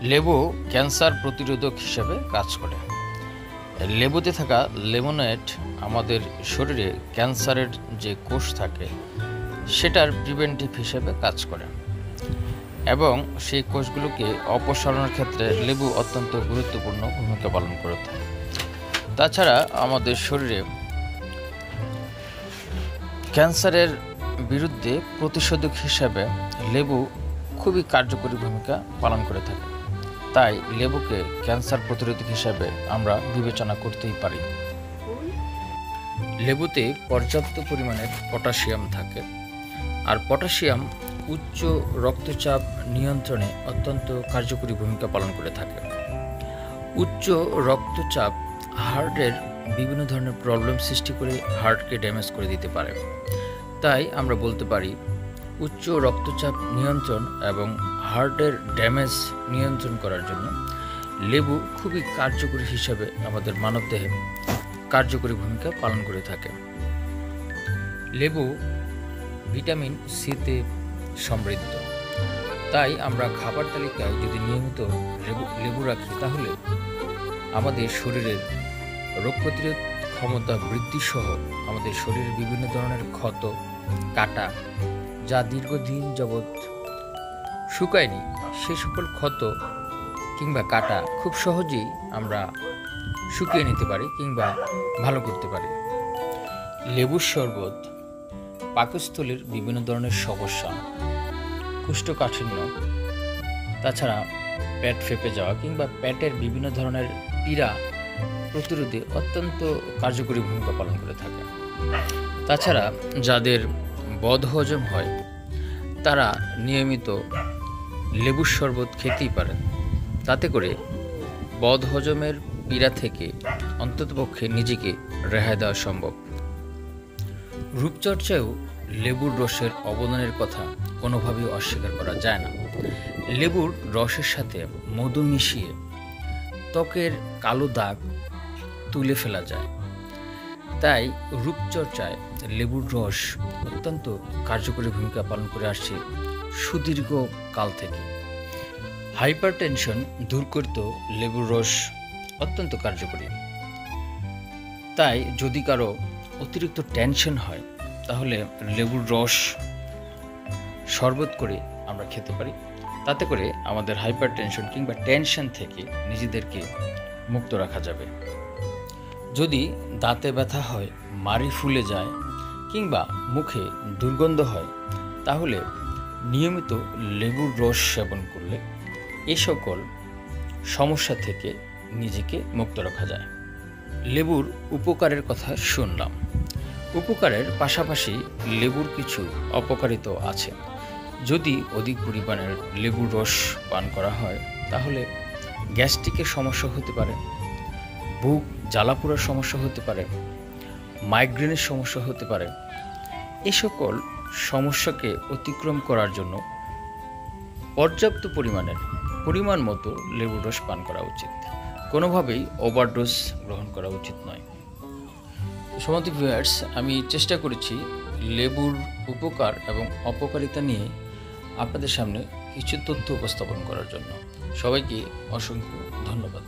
লেবু ক্যান্সার প্রতিরোধক হিসেবে কাজ করে। লেবুতে থাকা লেমনেট আমাদের শরীরে ক্যান্সারের যে কোষ থাকে সেটার প্রিভেন্টিভ হিসেবে কাজ করে এবং সেই কোষগুলোকে অপসারণের ক্ষেত্রে লেবু অত্যন্ত গুরুত্বপূর্ণ ভূমিকা পালন করে থাকে। তাছাড়া আমাদের শরীরে ক্যান্সারের বিরুদ্ধে প্রতিষেধক হিসেবে লেবু খুবই কার্যকরী ভূমিকা পালন করে থাকে। তাই লেবুকে ক্যান্সার প্রতিরোধক হিসেবে আমরা বিবেচনা করতেই পারি। লেবুতে পর্যাপ্ত পরিমাণে পটাশিয়াম থাকে, আর পটাশিয়াম উচ্চ রক্তচাপ নিয়ন্ত্রণে অত্যন্ত কার্যকরী ভূমিকা পালন করে থাকে। উচ্চ রক্তচাপ হার্টের বিভিন্ন ধরনের প্রবলেম সৃষ্টি করে হার্টকে ড্যামেজ করে দিতে পারে। তাই আমরা বলতে পারি উচ্চ রক্তচাপ নিয়ন্ত্রণ এবং হার্টের ড্যামেজ নিয়ন্ত্রণ করার জন্য লেবু খুবই কার্যকরী হিসাবে আমাদের মানবদেহে কার্যকরী ভূমিকা পালন করে থাকে। লেবু ভিটামিন সিতে সমৃদ্ধ, তাই আমরা খাবার তালিকায় যদি নিয়মিত লেবু রাখি তাহলে আমাদের শরীরের রোগ প্রতিরোধ ক্ষমতা বৃদ্ধি সহ আমাদের শরীরের বিভিন্ন ধরনের ক্ষত কাটা যা দীর্ঘদিন যাবৎ শুকায়নি সে সকল ক্ষত কিংবা কাটা খুব সহজেই আমরা শুকিয়ে নিতে পারি কিংবা ভালো করতে পারি। লেবুর শরবত পাকস্থলীর বিভিন্ন ধরনের সমস্যা, কোষ্ঠকাঠিন্য, তাছাড়া পেট ফেঁপে যাওয়া কিংবা পেটের বিভিন্ন ধরনের পীড়া প্রতিরোধে অত্যন্ত কার্যকরী ভূমিকা পালন করে থাকে। তাছাড়া যাদের বদহজম হয় তারা নিয়মিত লেবুর শরবত খেতেই পারেন। তাতে করে বদহজমের পীড়া থেকে অন্ততপক্ষে নিজেকে রেহাই দেওয়া সম্ভব। রূপচর্চায়ও লেবুর রসের অবদানের কথা কোনোভাবেই অস্বীকার করা যায় না। লেবুর রসের সাথে মধু মিশিয়ে ত্বকের কালো দাগ তুলে ফেলা যায়। তাই রূপচর্চায় লেবুর রস অত্যন্ত কার্যকরী ভূমিকা পালন করে আসছে সুদীর্ঘ কাল থেকে। হাইপারটেনশন দূর করতেও লেবুর রস অত্যন্ত কার্যকরী। তাই যদি কারো অতিরিক্ত টেনশন হয় তাহলে লেবুর রস শরবত করে আমরা খেতে পারি। তাতে করে আমাদের হাইপারটেনশন কিংবা টেনশন থেকে নিজেদেরকে মুক্ত রাখা যাবে। যদি দাঁতে ব্যথা হয়, মাড়ি ফুলে যায় কিংবা মুখে দুর্গন্ধ হয় তাহলে নিয়মিত লেবুর রস সেবন করলে এ সকল সমস্যা থেকে নিজেকে মুক্ত রাখা যায়। লেবুর উপকারের কথা শুনলাম। উপকারের পাশাপাশি লেবুর কিছু অপকারিতাও আছে। যদি অধিক পরিমাণের লেবুর রস পান করা হয় তাহলে গ্যাস্ট্রিকের সমস্যা হতে পারে, বুক জ্বালাপোড়ার সমস্যা হতে পারে, মাইগ্রেনের সমস্যা হতে পারে। এ সকল সমস্যাকে অতিক্রম করার জন্য পর্যাপ্ত পরিমাণ মতো লেবুর রস পান করা উচিত। কোনোভাবেই ওভারডোজ গ্রহণ করা উচিত নয়। সম্মানিত ভিউয়ার্স, আমি চেষ্টা করেছি লেবুর উপকার এবং অপকারিতা নিয়ে আপনাদের সামনে কিছু তথ্য উপস্থাপন করার জন্য। সবাইকে অসংখ্য ধন্যবাদ।